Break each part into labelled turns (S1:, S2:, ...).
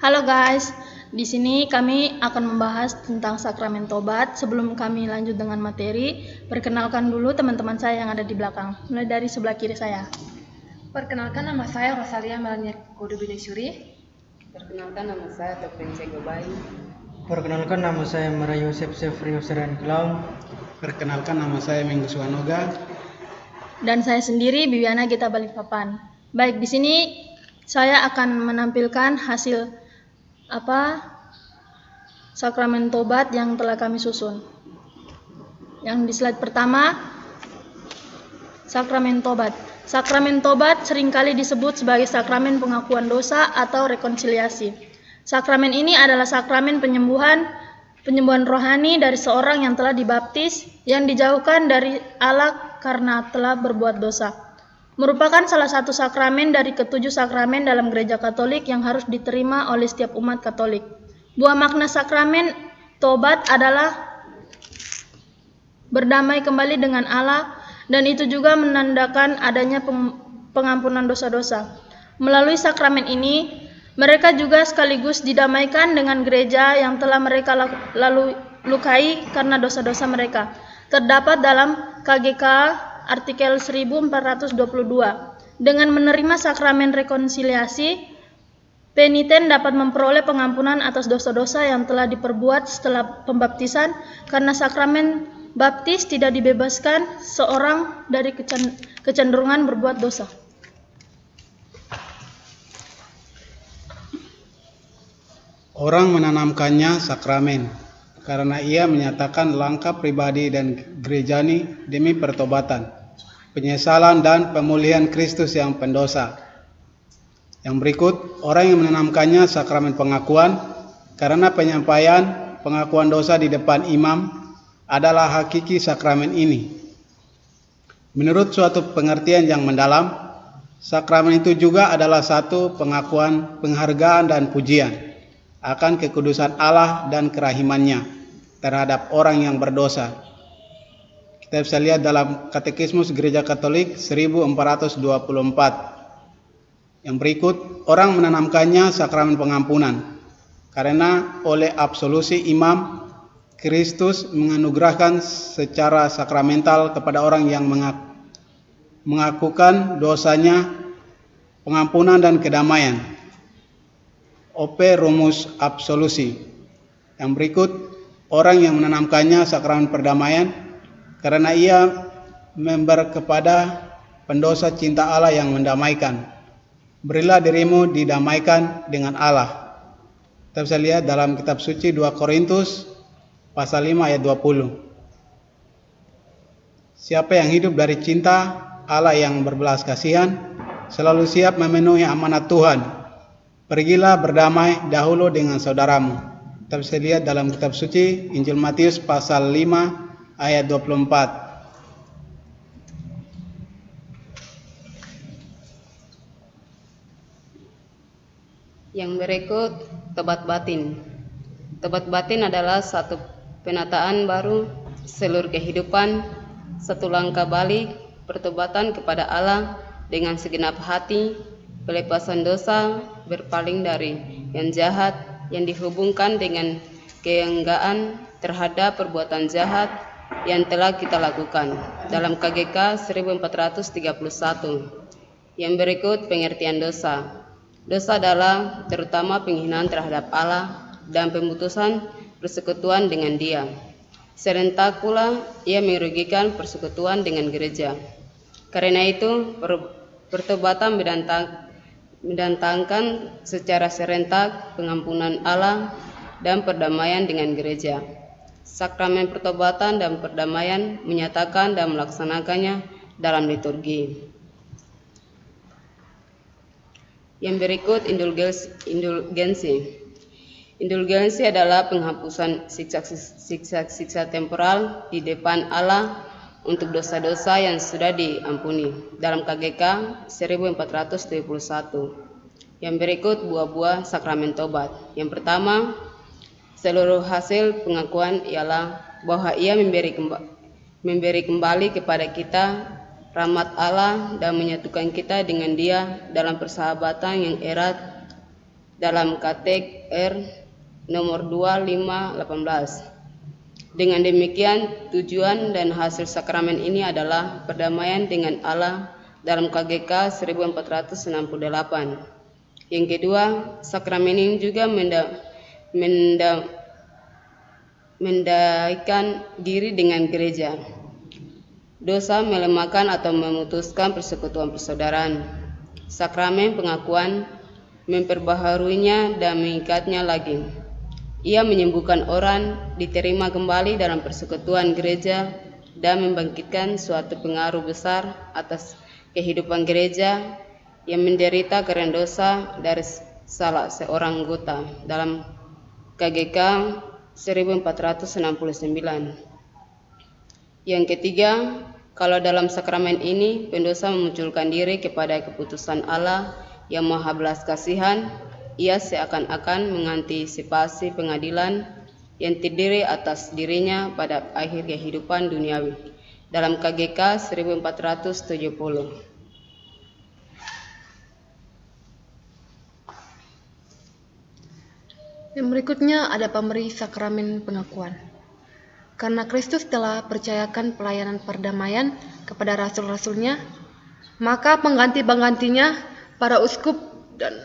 S1: Halo guys, di sini kami akan membahas tentang sakramen tobat. Sebelum kami lanjut dengan materi, perkenalkan dulu teman-teman saya yang ada di belakang. Mulai dari sebelah kiri saya.
S2: Perkenalkan, nama saya Rosalia Melania Kodubineshuri.
S3: Perkenalkan, nama saya Toprense Gobai.
S4: Perkenalkan, nama saya Mara Yosef Sefrio Seran Klau.
S5: Perkenalkan, nama saya Minggu Suanoga.
S1: Dan saya sendiri Bibiana Gita Balikpapan. Baik, di sini saya akan menampilkan hasil sakramen tobat yang telah kami susun. Yang di slide pertama, sakramen tobat. Sakramen tobat seringkali disebut sebagai sakramen pengakuan dosa atau rekonsiliasi. Sakramen ini adalah sakramen penyembuhan rohani dari seorang yang telah dibaptis, yang dijauhkan dari Allah karena telah berbuat dosa. Merupakan salah satu sakramen dari ketujuh sakramen dalam gereja Katolik yang harus diterima oleh setiap umat Katolik. Buah makna sakramen tobat adalah berdamai kembali dengan Allah, dan itu juga menandakan adanya pengampunan dosa-dosa. Melalui sakramen ini, mereka juga sekaligus didamaikan dengan gereja yang telah mereka lalu lukai karena dosa-dosa mereka. Terdapat dalam KGK artikel 1422. Dengan menerima sakramen rekonsiliasi, peniten dapat memperoleh pengampunan atas dosa-dosa yang telah diperbuat setelah pembaptisan, karena sakramen baptis tidak dibebaskan seorang dari kecenderungan berbuat dosa.
S5: Orang menanamkannya sakramen karena ia menyatakan langkah pribadi dan gerejani demi pertobatan, penyesalan dan pemulihan Kristus yang pendosa. Yang berikut, orang yang menanamkannya sakramen pengakuan karena penyampaian pengakuan dosa di depan imam adalah hakiki sakramen ini. Menurut suatu pengertian yang mendalam, sakramen itu juga adalah satu pengakuan, penghargaan dan pujian akan kekudusan Allah dan kerahimannya terhadap orang yang berdosa. Kita bisa lihat dalam Katekismus Gereja Katolik 1424. Yang berikut, orang menanamkannya sakramen pengampunan karena oleh absolusi imam, Kristus menganugerahkan secara sakramental kepada orang yang mengakukan dosanya pengampunan dan kedamaian. Ope rumus absolusi. Yang berikut, orang yang menanamkannya sakramen perdamaian karena ia member kepada pendosa cinta Allah yang mendamaikan. Berilah dirimu didamaikan dengan Allah. Kita bisa lihat dalam kitab suci 2 Korintus pasal 5 ayat 20. Siapa yang hidup dari cinta Allah yang berbelas kasihan, selalu siap memenuhi amanat Tuhan. Pergilah berdamai dahulu dengan saudaramu. Kita bisa lihat dalam kitab suci Injil Matius pasal 5 ayat 24.
S3: Yang berikut, tobat batin. Tobat batin adalah satu penataan baru seluruh kehidupan, satu langkah balik, pertobatan kepada Allah dengan segenap hati, pelepasan dosa, berpaling dari yang jahat yang dihubungkan dengan keenggaan terhadap perbuatan jahat yang telah kita lakukan dalam KGK 1431. Yang berikut, pengertian dosa. Dosa adalah terutama penghinaan terhadap Allah dan pemutusan persekutuan dengan Dia. Serentak pula ia merugikan persekutuan dengan gereja. Karena itu, pertobatan mendatangkan secara serentak pengampunan Allah dan perdamaian dengan gereja. Sakramen pertobatan dan perdamaian menyatakan dan melaksanakannya dalam liturgi. Yang berikut, indulgensi. Indulgensi adalah penghapusan siksa temporal di depan Allah untuk dosa-dosa yang sudah diampuni dalam KGK 1471. Yang berikut, buah-buah sakramen tobat. Yang pertama, seluruh hasil pengakuan ialah bahwa ia memberi kembali kepada kita rahmat Allah dan menyatukan kita dengan Dia dalam persahabatan yang erat dalam KTR nomor 2518. Dengan demikian, tujuan dan hasil sakramen ini adalah perdamaian dengan Allah dalam KGK 1468. Yang kedua, sakramen ini juga mendaikan diri dengan gereja. Dosa melemahkan atau memutuskan persekutuan persaudaraan. Sakramen pengakuan memperbaharuinya dan mengikatnya lagi. Ia menyembuhkan orang, diterima kembali dalam persekutuan gereja, dan membangkitkan suatu pengaruh besar atas kehidupan gereja yang menderita karena dosa dari salah seorang anggota dalam KGK 1469. Yang ketiga, kalau dalam sakramen ini pendosa memunculkan diri kepada keputusan Allah yang Maha Belas Kasihan, ia seakan-akan mengantisipasi pengadilan yang terdiri atas dirinya pada akhir kehidupan duniawi dalam KGK 1470.
S2: Yang berikutnya ada pemberi sakramen pengakuan. Karena Kristus telah percayakan pelayanan perdamaian kepada rasul-rasulnya, maka pengganti-penggantinya, para uskup dan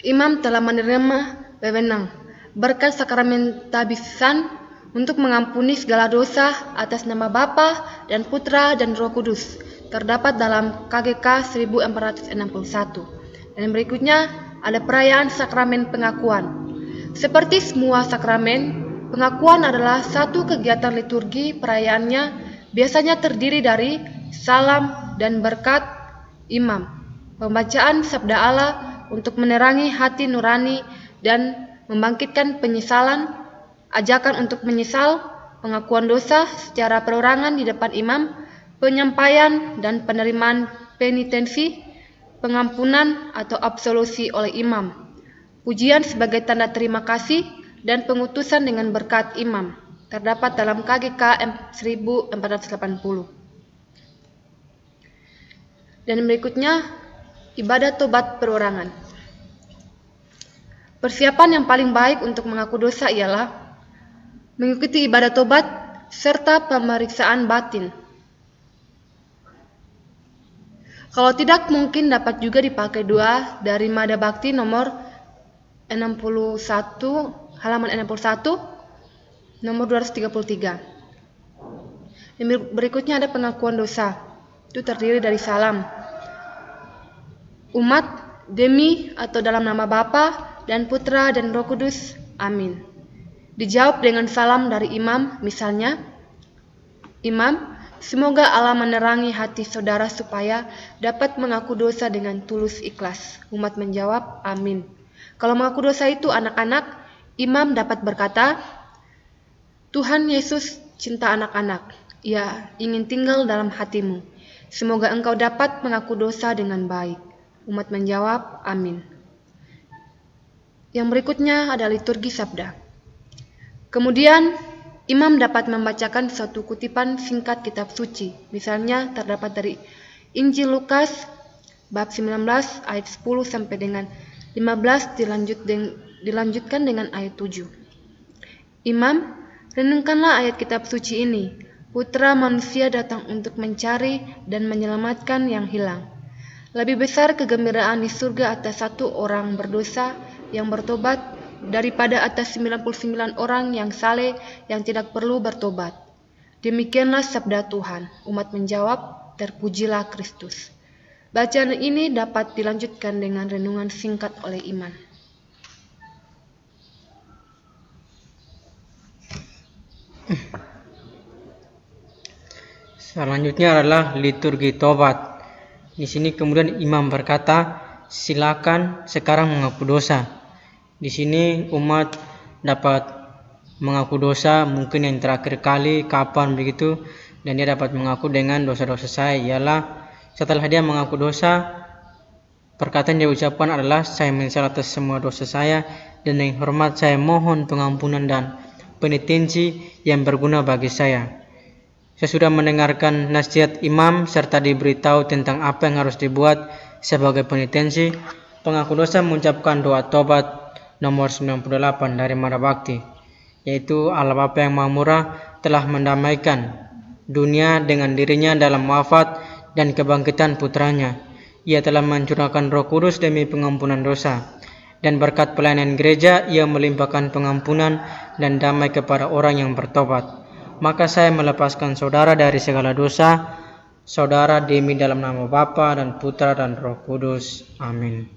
S2: imam telah menerima wewenang berkat sakramen tabisan untuk mengampuni segala dosa atas nama Bapa dan Putra dan Roh Kudus, terdapat dalam KGK 1461. Dan berikutnya ada perayaan sakramen pengakuan. Seperti semua sakramen, pengakuan adalah satu kegiatan liturgi. Perayaannya biasanya terdiri dari salam dan berkat imam, pembacaan sabda Allah untuk menerangi hati nurani dan membangkitkan penyesalan, ajakan untuk menyesal, pengakuan dosa secara perorangan di depan imam, penyampaian dan penerimaan penitensi, pengampunan atau absolusi oleh imam, pujian sebagai tanda terima kasih, dan pengutusan dengan berkat imam, terdapat dalam KGK 1480. Dan berikutnya, ibadah tobat perorangan. Persiapan yang paling baik untuk mengaku dosa ialah mengikuti ibadah tobat serta pemeriksaan batin. Kalau tidak, mungkin dapat juga dipakai doa dari Mada Bakti nomor 61, halaman 61, nomor 233. Yang berikutnya ada pengakuan dosa. Itu terdiri dari salam. Umat demi atau dalam nama Bapa dan Putra dan Roh Kudus. Amin. Dijawab dengan salam dari imam, misalnya, Imam, semoga Allah menerangi hati saudara supaya dapat mengaku dosa dengan tulus ikhlas. Umat menjawab, amin. Kalau mengaku dosa itu anak-anak, imam dapat berkata, Tuhan Yesus cinta anak-anak. Ia ingin tinggal dalam hatimu. Semoga engkau dapat mengaku dosa dengan baik. Umat menjawab, amin. Yang berikutnya adalah liturgi sabda. Kemudian, imam dapat membacakan suatu kutipan singkat kitab suci. Misalnya terdapat dari Injil Lukas, bab 19, ayat 10 sampai dengan 15, dilanjutkan dengan ayat 7. Imam, renungkanlah ayat kitab suci ini. Putra manusia datang untuk mencari dan menyelamatkan yang hilang. Lebih besar kegembiraan di surga atas satu orang berdosa yang bertobat daripada atas 99 orang yang saleh yang tidak perlu bertobat. Demikianlah sabda Tuhan. Umat menjawab, terpujilah Kristus. Bacaan ini dapat dilanjutkan dengan renungan singkat oleh imam.
S4: Selanjutnya adalah liturgi tobat. Di sini kemudian imam berkata, silakan sekarang mengaku dosa. Di sini umat dapat mengaku dosa mungkin yang terakhir kali, kapan begitu, dan dia dapat mengaku dengan dosa-dosa saya ialah setelah dia mengaku dosa, perkataan yang dia ucapkan adalah saya menyesal atas semua dosa saya dan dengan hormat saya mohon pengampunan dan penitensi yang berguna bagi saya. Saya sudah mendengarkan nasihat imam serta diberitahu tentang apa yang harus dibuat sebagai penitensi. pengaku dosa mengucapkan doa tobat nomor 98 dari Mara Bakti, yaitu Allah Bapa yang Maha Murah telah mendamaikan dunia dengan dirinya dalam wafat dan kebangkitan putranya. Ia telah mencurahkan Roh Kudus demi pengampunan dosa, dan berkat pelayanan gereja ia melimpahkan pengampunan dan damai kepada orang yang bertobat. Maka saya melepaskan saudara dari segala dosa saudara demi dalam nama Bapa dan Putra dan Roh Kudus. Amin.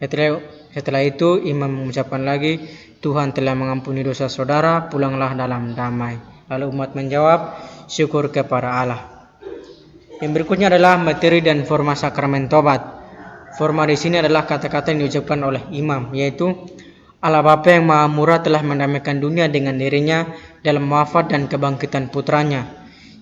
S4: Setelah itu imam mengucapkan lagi, Tuhan telah mengampuni dosa saudara, pulanglah dalam damai. Lalu umat menjawab, syukur kepada Allah. Yang berikutnya adalah materi dan forma sakramen tobat. Forma di sini adalah kata-kata yang diucapkan oleh imam, yaitu Allah Bapa yang Maha Murah telah mendamaikan dunia dengan dirinya dalam wafat dan kebangkitan putranya.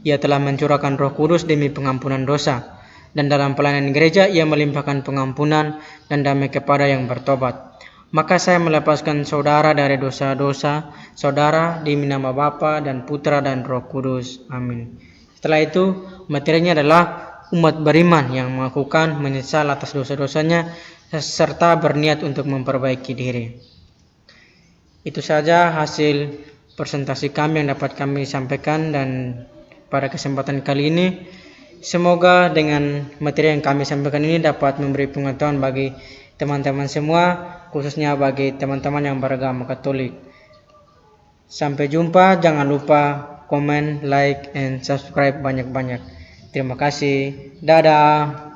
S4: Ia telah mencurahkan Roh Kudus demi pengampunan dosa, dan dalam pelayanan gereja ia melimpahkan pengampunan dan damai kepada yang bertobat. Maka saya melepaskan saudara dari dosa-dosa saudara demi nama Bapa dan Putra dan Roh Kudus. Amin. Setelah itu, materinya adalah umat beriman yang mengakukan menyesal atas dosa-dosanya serta berniat untuk memperbaiki diri. Itu saja hasil presentasi kami yang dapat kami sampaikan, dan pada kesempatan kali ini semoga dengan materi yang kami sampaikan ini dapat memberi pengetahuan bagi teman-teman semua, khususnya bagi teman-teman yang beragama Katolik. Sampai jumpa, jangan lupa komen, like, and subscribe banyak-banyak. Terima kasih. Dadah.